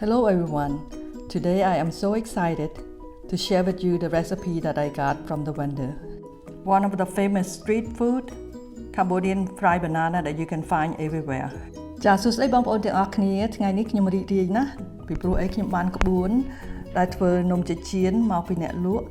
Hello everyone. Today I am so excited to share with you the recipe that I got from the vendor. One of the famous street food, Cambodian fried banana that you can find everywhere. ចាសួស្តីបងប្អូនទាំងអស់គ្នាថ្ងៃនេះខ្ញុំរីករាយណាស់ពីព្រោះអីខ្ញុំបានក្បួនដែលធ្វើនំចេកចៀនមកពីអ្នកលក់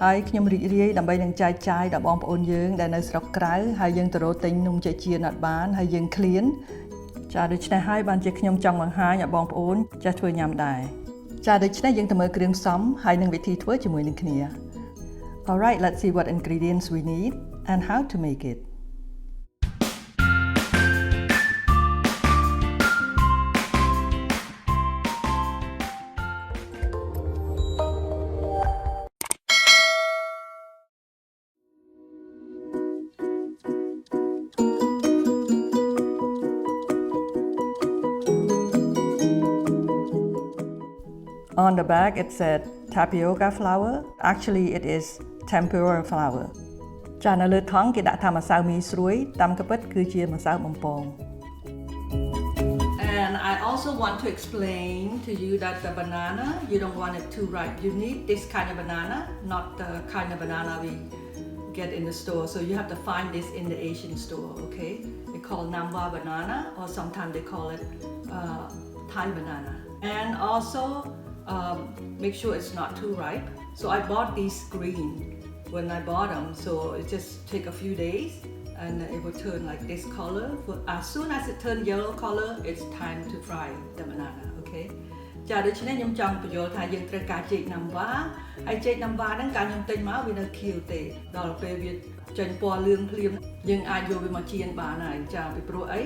ហើយខ្ញុំរីករាយដើម្បីនឹងចែកចាយដល់បងប្អូនយើងដែលនៅស្រុកក្រៅហើយយើងទៅរកទិញនំចេកចៀនអត់បានហើយយើងឃ្លានចាដូច្នេះហើយបានជាខ្ញុំចង់បង្ហាញឲ្យបងប្អូនចេះធ្វើញ៉ាំដែរចាដូច្នេះយើងទៅមើលគ្រឿងផ្សំហើយនឹងវិធីធ្វើជាមួយនឹងគ្នា Alright, let's see what ingredients we need and how to make it. On the bag it said tapioca flour. Actually it is tempura flour. ចានៅលើថង់គេដាក់ថាម្សៅមីស្រួយតាមពិតគឺជាម្សៅបំពង And I also want to explain to you that the banana you don't want it too ripe. You need this kind of banana, not the kind of banana we get in the store. So you have to find this in the Asian store, okay? They call Namwa banana or sometimes they call it Thai banana. And also make sure it's not too ripe. So I bought these green when I bought them. So it just take a few days and it will turn like this color. As soon as it turns yellow color, it's time to fry the banana. Okay. ចាដូច្នេះខ្ញុំចង់បញ្យល់ថាយើងត្រូវការចេកណាំវ៉ាហើយចេកណាំវ៉ាហ្នឹងកាលខ្ញុំទិញមកវានៅខៀវទេដល់ពេលវាចេញពណ៌លឿងភ្លាមយើងអាចយកវាមកចៀនបានហើយចាពីព្រោះអី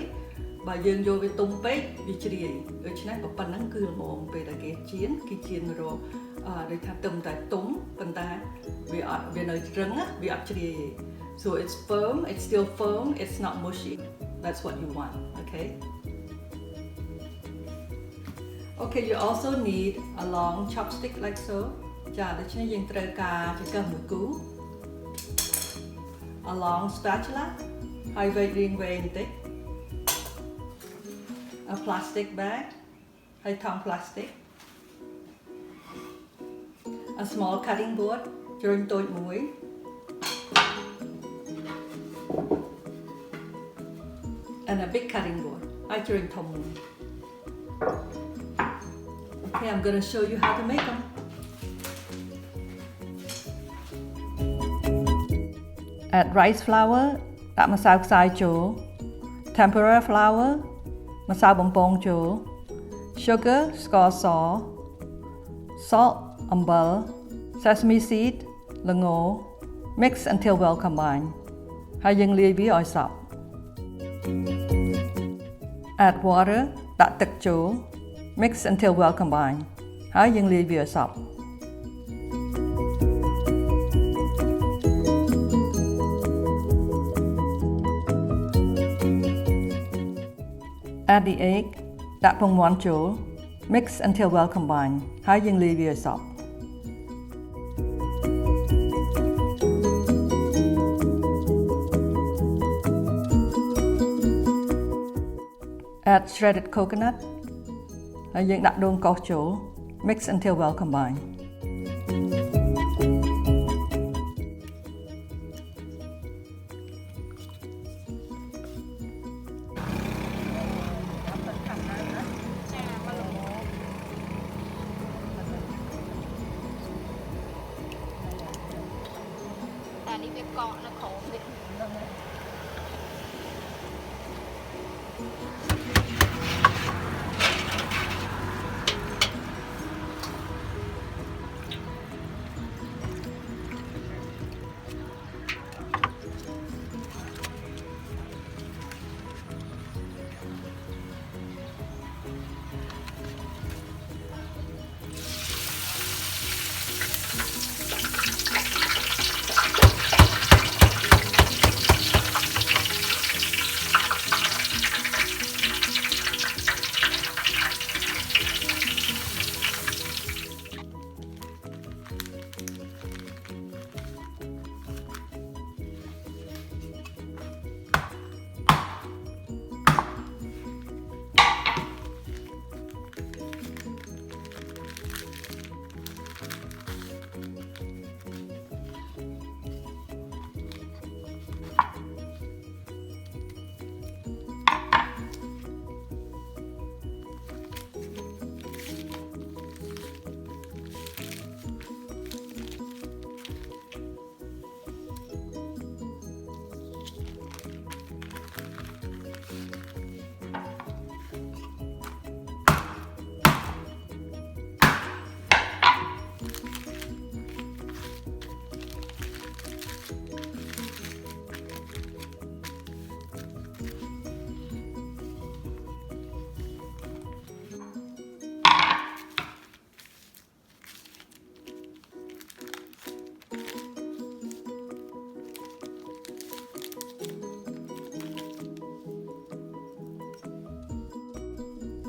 បើយើងយកវាទុំពេកវាជ្រាយដូច្នេះប៉ុណ្ណឹងគឺល្មមពេលដែលគេចៀនរកដូចថាទឹមតែទុំប៉ុន្តែវានៅរឹងវាអត់ជ្រាយទេ So it's firm, it's still firm, it's not mushy. That's what you want, okay? Okay, you also need a long chopstick like so. ចាដូច្នេះយើងត្រូវការចង្កឹះមួយគូ a long spatula ហើយវែងបន្តិច a plastic bag ហើយថង់ plastic a small cutting board ជ្រុញតូចមួយ and a big cutting board ហើយជ្រុញធំមួយ Okay, I'm going to show you how to make them. Add rice flour ដាក់ម្សៅខ្សាយចូល tempura flour ម្សៅបំពងចូល sugar ស្ករស salt អំបិល sesame seed ល្ង mix until well combined ហើយយើងលាយវាឲ្យសព្វ Add water ដាក់ទឹកចូល mix until well combined ហើយយើងលាយវាឲ្យសព្វ Add the egg ដាក់ពងមាន់ចូល mix until well combined ហើយយើងលាយវាឲ្យសព្វ Add shredded coconut ហើយយើងដាក់ដូងកោសចូល mix until well combined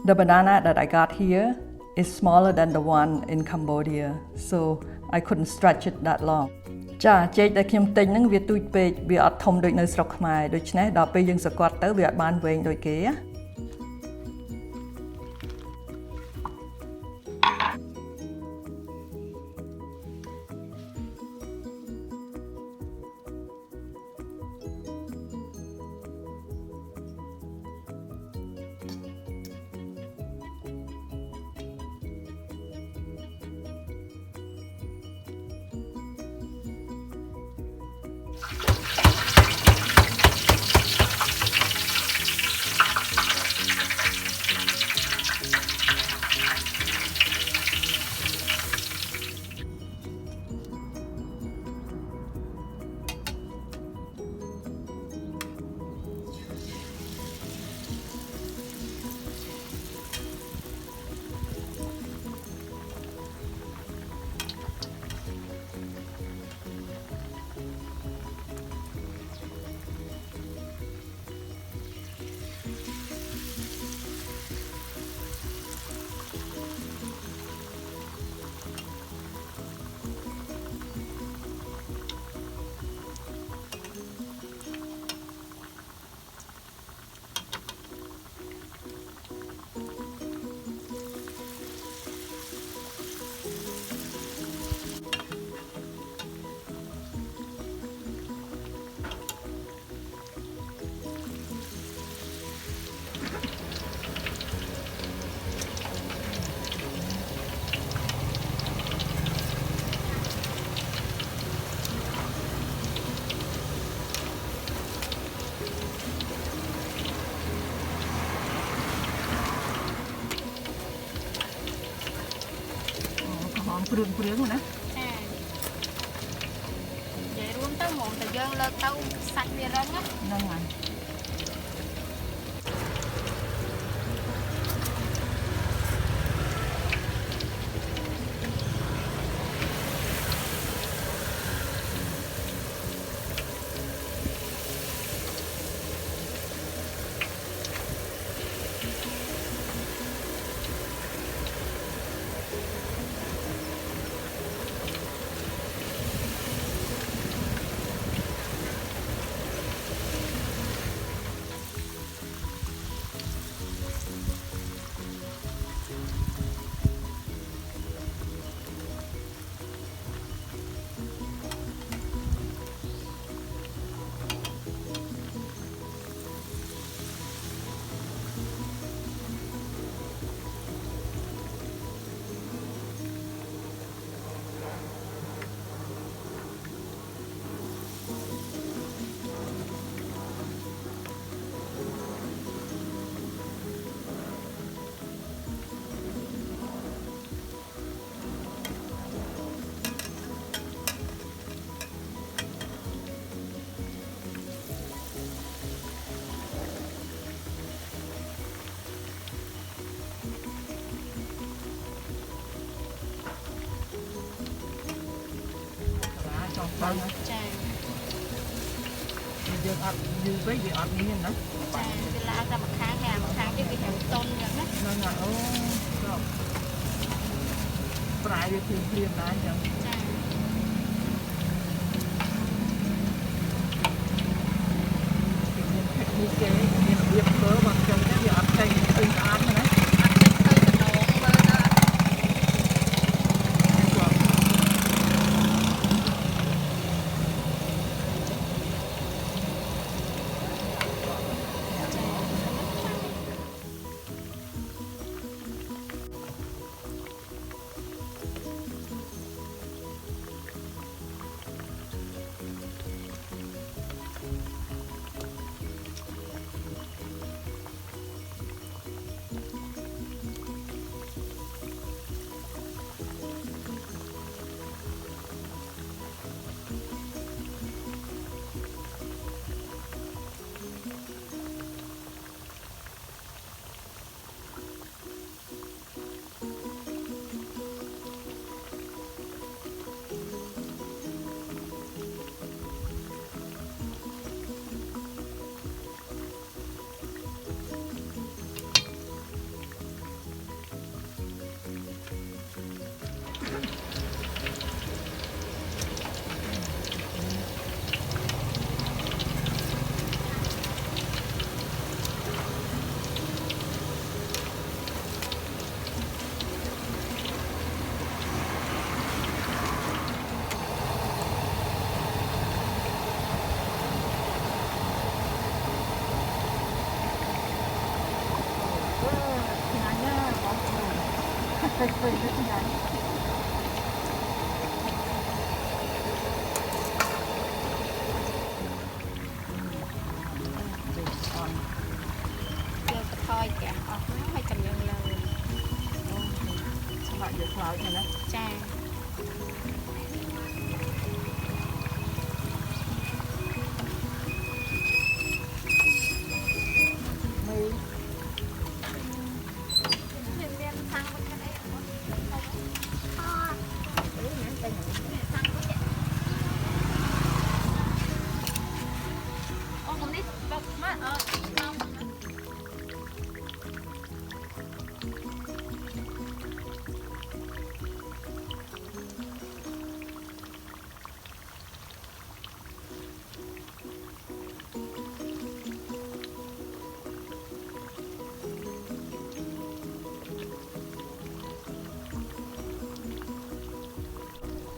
The banana that I got here is smaller than the one in Cambodia, so I couldn't stretch it that long. ចាចេកដែលខ្ញុំទិញហ្នឹងវាទូចពេកវាអត់ធំដូចនៅស្រុកខ្មែរដូច្នេះដល់ពេលយើងសកាត់ទៅវាអត់បានវែងដូចគេណា គ្រឿងណាចានិយាយរួមទៅហ្មងតែយើងលើកទៅសាច់វារឹងហ្នឹងហើយ ចាយើងអត់យូរពេកវាអត់មានណាចាវាឡើងតែមួយខាងហើយមួយខាងទៀតវាត្រូវតុនអញ្ចឹងណាហ្នឹងហើយអូប្រែវាភ្លាមដែរអញ្ចឹងចាមាន technique គេមានរបៀបធ្វើមកអញ្ចឹងវាអត់ចេញស្អាតណា ច เคยที่ไหนเดี๋ยวคอยแกะออกนะให้กันยังเลย สบายเดี๋ยวคลาวเนี่ยนะ จ้า ไม่ เรียนทางมันกันเองพ่อเอ้ยนั่นเป็นอย่างนี้ทางก็จะโอ้ผมนี่แบบมาน้อง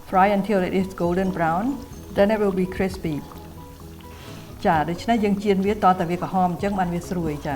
fry until it is golden brown then it will be crispy ចា ដូច្នេះយើងចៀនវាតតែវាក្រហមអញ្ចឹងបានវាស្រួយចា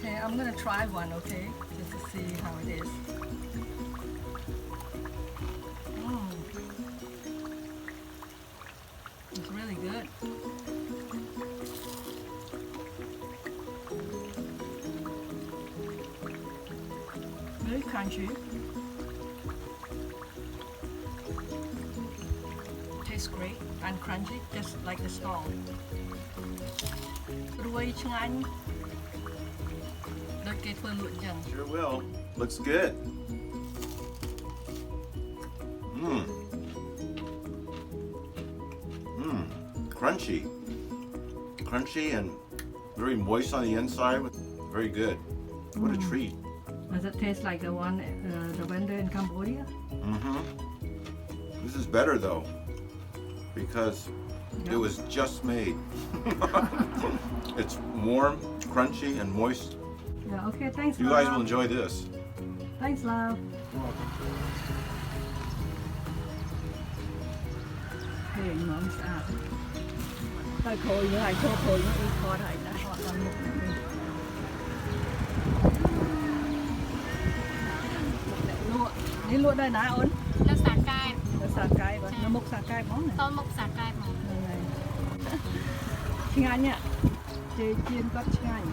Okay, I'm gonna try one, okay, just to see how it is. It's really good. Very crunchy. Tastes great and crunchy, just like the stall. រួយឆ្ងាញ់ ដូចគេធ្វើលក់អញ្ចឹង Sure will. Looks good. Mmm. Mmm. Crunchy. Crunchy and very moist on the inside. Very good. What a treat. Does it taste like the one the vendor in Cambodia? Mm-hmm. This is better though, because it was just made. It's warm, crunchy, and moist. Yeah, okay, thanks. You guys will enjoy this. Thanks, love. ហេញងស្អាតតែខូចហើយចូលខូចមកអ៊ីថតហើយដាក់ថតដល់មុខនេះនេះលក់ដែរណាអូន แล้วสาแก้ว សាកែបនៅមុខសាកែបហ្មងណា ต้นมุกสาแก้ว ហ្នឹងហើយឆ្ងាញ់ជេជៀនគាត់ឆ្ងាញ់